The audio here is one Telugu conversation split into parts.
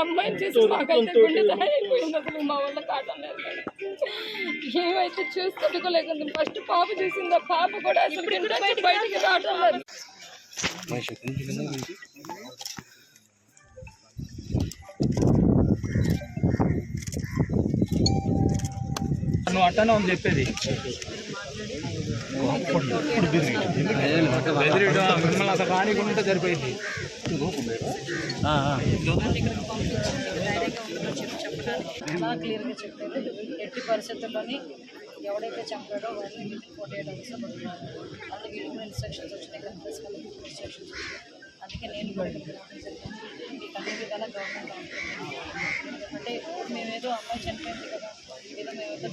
అమ్మాయిని చేసి మాకైతే గుండె అయిపోయింది. అసలు మా వల్ల కాటలేదు మేడం. ఏమైతే చూసుకోలేకుండా ఫస్ట్ పాప చూసింది. ఆ పాప కూడా అసలు బయటికి రావడం లేదు. నువ్వు అట్టనే ఉంది చెప్పేది. మిమ్మల్ని అసలు రానికుంటే సరిపోయింది. చాలా క్లియర్గా చెప్పారు. ఎట్టి పరిస్థితుల్లోని ఎవడైతే చంపాడో వారిని 48 అవర్స్ పడుతున్నారు. అందుకే ఇన్స్ట్రక్షన్స్ వచ్చినాయి, కన్ఫరెన్స్ ఇన్స్ట్రక్షన్స్ వచ్చినాయి. అందుకే నేను కూడా మీకు అన్ని విధాలా గవర్నమెంట్ అనుకుంటున్నాను. అంటే మేమేదో అమ్మాయి చనిపోయింది కదా, ఏదో మేమైతే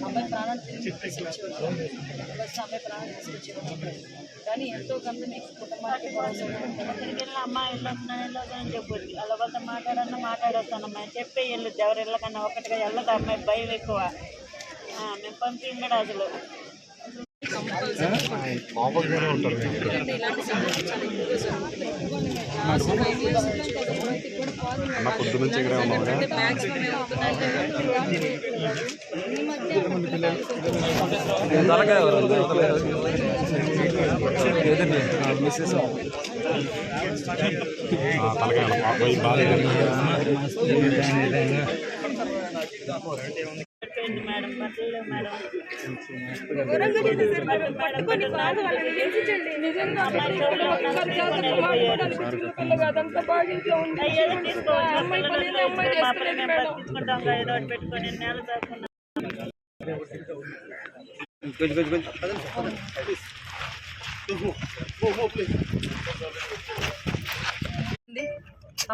అమ్మాయి ప్రాణాలు తీసుకొచ్చేవాళ్ళం, అమ్మాయి ప్రాణాలు తీసుకొచ్చేవాళ్ళం. కానీ ఎంతో కొంత మీకు కుటుంబానికి అమ్మాయి వెళ్ళొస్తున్నాను చెప్పొచ్చు. వాళ్ళ వాళ్ళతో మాట్లాడొస్తానమ్మా చెప్పే వెళ్ళొద్దు. ఎవరు వెళ్ళకన్నా ఒకటిగా వెళ్ళదు. అమ్మాయి భయం ఎక్కువ. మేము పంపించడం అసలు మేడం బట్టలు మేడం అదంతా బాగా తీసుకుంటాం ఏదో పెట్టుకొని నేల తాకున్నాం.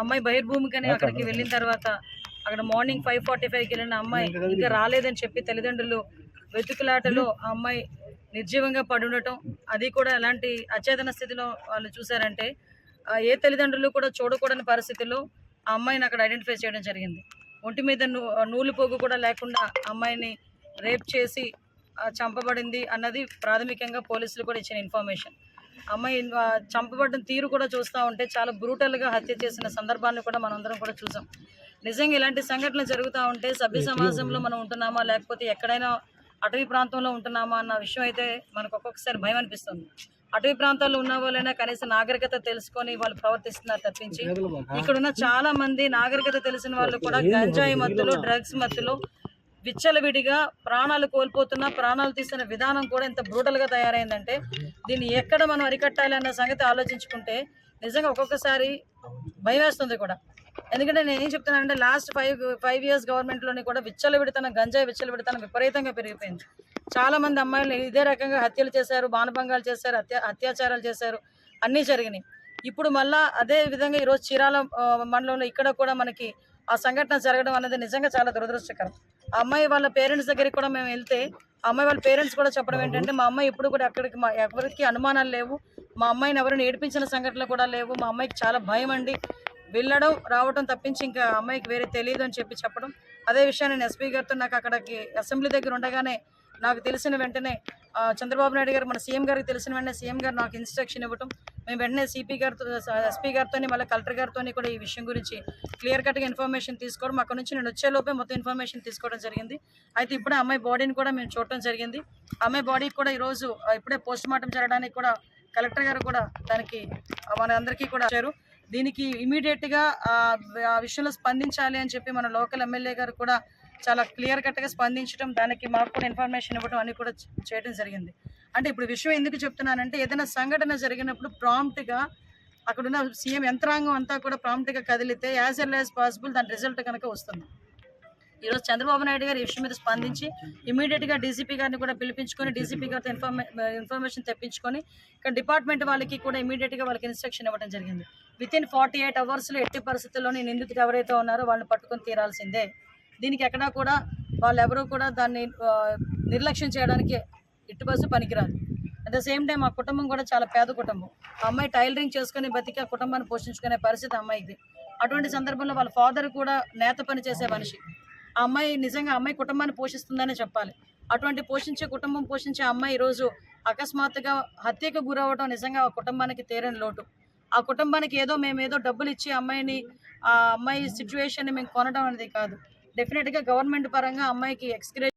అమ్మాయి బహిర్భూమికని అక్కడికి వెళ్ళిన తర్వాత అక్కడ మార్నింగ్ 5:45కి వెళ్ళిన అమ్మాయి ఇంకా రాలేదని చెప్పి తల్లిదండ్రులు వెతుకులాటలో ఆ అమ్మాయి నిర్జీవంగా పడి ఉండటం, అది కూడా ఎలాంటి అచేతన స్థితిలో వాళ్ళు చూసారంటే ఏ తల్లిదండ్రులు కూడా చూడకూడని పరిస్థితుల్లో ఆ అమ్మాయిని అక్కడ ఐడెంటిఫై చేయడం జరిగింది. ఒంటి మీద నూలు పోగు కూడా లేకుండా అమ్మాయిని రేప్ చేసి చంపబడింది అన్నది ప్రాథమికంగా పోలీసులు కూడా ఇచ్చిన ఇన్ఫర్మేషన్. అమ్మాయి చంపబడిన తీరు కూడా చూస్తూ ఉంటే చాలా బ్రూటల్గా హత్య చేసిన సందర్భాన్ని కూడా మనందరం కూడా చూసాం. నిజంగా ఇలాంటి సంఘటనలు జరుగుతూ ఉంటే సభ్య సమాజంలో మనం ఉంటున్నామా లేకపోతే ఎక్కడైనా అటవీ ప్రాంతంలో ఉంటున్నామా అన్న విషయం అయితే మనకు ఒక్కొక్కసారి భయం అనిపిస్తుంది. అటవీ ప్రాంతాల్లో ఉన్న వాళ్ళైనా కనీసం నాగరికత తెలుసుకొని వాళ్ళు ప్రవర్తిస్తున్నారు తప్పించి ఇక్కడున్న చాలా మంది నాగరికత తెలిసిన వాళ్ళు కూడా గంజాయి మత్తులో డ్రగ్స్ మత్తులో విచ్చలవిడిగా ప్రాణాలు కోల్పోతున్న ప్రాణాలు తీసిన విధానం కూడా ఇంత బ్రూటల్గా తయారైందంటే దీన్ని ఎక్కడ మనం అరికట్టాలి అన్న సంగతి ఆలోచించుకుంటే నిజంగా ఒక్కొక్కసారి భయం వేస్తుంది కూడా. ఎందుకంటే నేను ఏం చెప్తున్నానంటే లాస్ట్ 5 years గవర్నమెంట్లోని కూడా విచ్చలవిడితనం గంజాయి విచ్చలవిడితనం విపరీతంగా పెరిగిపోయింది. చాలామంది అమ్మాయిలు ఇదే రకంగా హత్యలు చేశారు, మానభంగాలు చేశారు, అత్యాచారాలు చేశారు, అన్నీ జరిగినాయి. ఇప్పుడు మళ్ళా అదే విధంగా ఈరోజు చీరాల మండలంలో ఇక్కడ కూడా మనకి ఆ సంఘటన జరగడం అనేది నిజంగా చాలా దురదృష్టకరం. ఆ అమ్మాయి వాళ్ళ పేరెంట్స్ దగ్గరికి కూడా మేము వెళ్తే ఆ అమ్మాయి వాళ్ళ పేరెంట్స్ కూడా చెప్పడం ఏంటంటే మా అమ్మాయి ఇప్పుడు కూడా అక్కడికి ఎవరికి అనుమానాలు లేవు, మా అమ్మాయిని ఎవరిని ఏడిపించిన సంఘటనలు కూడా లేవు, మా అమ్మాయికి చాలా భయం అండి, వెళ్ళడం రావడం తప్పించి ఇంకా అమ్మాయికి వేరే తెలియదు అని చెప్పడం. అదే విషయాన్ని నేను ఎస్పీ గారితో నాకు అక్కడికి అసెంబ్లీ దగ్గర ఉండగానే నాకు తెలిసిన వెంటనే చంద్రబాబు నాయుడు గారు మన సీఎం గారికి తెలిసిన వెంటనే సీఎం గారు నాకు ఇన్స్ట్రక్షన్ ఇవ్వడం, మేము వెంటనే సిపి గారితో ఎస్పీ గారితో మళ్ళీ కలెక్టర్ గారితో కూడా ఈ విషయం గురించి క్లియర్ కట్గా ఇన్ఫర్మేషన్ తీసుకోవడం, అక్కడ నుంచి నేను వచ్చేలోపే మొత్తం ఇన్ఫర్మేషన్ తీసుకోవడం జరిగింది. అయితే ఇప్పుడే అమ్మాయి బాడీని కూడా మేము చూడటం జరిగింది. అమ్మాయి బాడీకి కూడా ఈరోజు ఇప్పుడే పోస్ట్ మార్టం జరగడానికి కూడా కలెక్టర్ గారు కూడా దానికి మన అందరికీ కూడా వచ్చారు. దీనికి ఇమీడియట్గా ఆ విషయంలో స్పందించాలి అని చెప్పి మన లోకల్ ఎమ్మెల్యే గారు కూడా చాలా క్లియర్ కట్గా స్పందించడం, దానికి మాకు కూడా ఇన్ఫర్మేషన్ ఇవ్వడం అన్నీ కూడా చేయడం జరిగింది. అంటే ఇప్పుడు విషయం ఎందుకు చెప్తున్నానంటే ఏదైనా సంఘటన జరిగినప్పుడు ప్రాంప్ట్గా అక్కడున్న సీఎం యంత్రాంగం అంతా కూడా ప్రాంప్ట్గా కదిలితే యాజ్ ఎర్లీ యాజ్ పాసిబుల్ దాని రిజల్ట్ కనుక వస్తుంది. ఈరోజు చంద్రబాబు నాయుడు గారు ఈ విషయం మీద స్పందించి ఇమీడియట్గా డీసీపీ గారిని కూడా పిలిపించుకొని డీసీపీ గారితో ఇన్ఫర్మేషన్ తెప్పించుకొని ఇక్కడ డిపార్ట్మెంట్ వాళ్ళకి కూడా ఇమీడియట్గా వాళ్ళకి ఇన్స్ట్రక్షన్ ఇవ్వడం జరిగింది. వితిన్ 48 అవర్స్లో ఎట్టి పరిస్థితుల్లోని నిందితులు ఎవరైతే ఉన్నారో వాళ్ళని పట్టుకొని తీరాల్సిందే. దీనికి ఎక్కడా కూడా వాళ్ళు ఎవరూ కూడా దాన్ని నిర్లక్ష్యం చేయడానికి ఎట్టి బస్సు పనికిరాదు. అట్ ద సేమ్ టైం ఆ కుటుంబం కూడా చాలా పేద కుటుంబం. ఆ అమ్మాయి టైలరింగ్ చేసుకుని బతికి ఆ కుటుంబాన్ని పోషించుకునే పరిస్థితి అమ్మాయికి. అటువంటి సందర్భంలో వాళ్ళ ఫాదర్ కూడా నేత పని చేసే మనిషి. ఆ అమ్మాయి నిజంగా అమ్మాయి కుటుంబాన్ని పోషిస్తుందనే చెప్పాలి. అటువంటి కుటుంబం పోషించే అమ్మాయి ఈరోజు అకస్మాత్తుగా హత్యకు గురవడం నిజంగా ఆ కుటుంబానికి తీరని లోటు. ఆ కుటుంబానికి మేమేదో డబ్బులు ఇచ్చి ఆ అమ్మాయి సిచ్యువేషన్ని మేము కొనడం అనేది కాదు. డెఫినెట్గా గవర్నమెంట్ పరంగా అమ్మాయికి ఎక్స్గ్రేషన్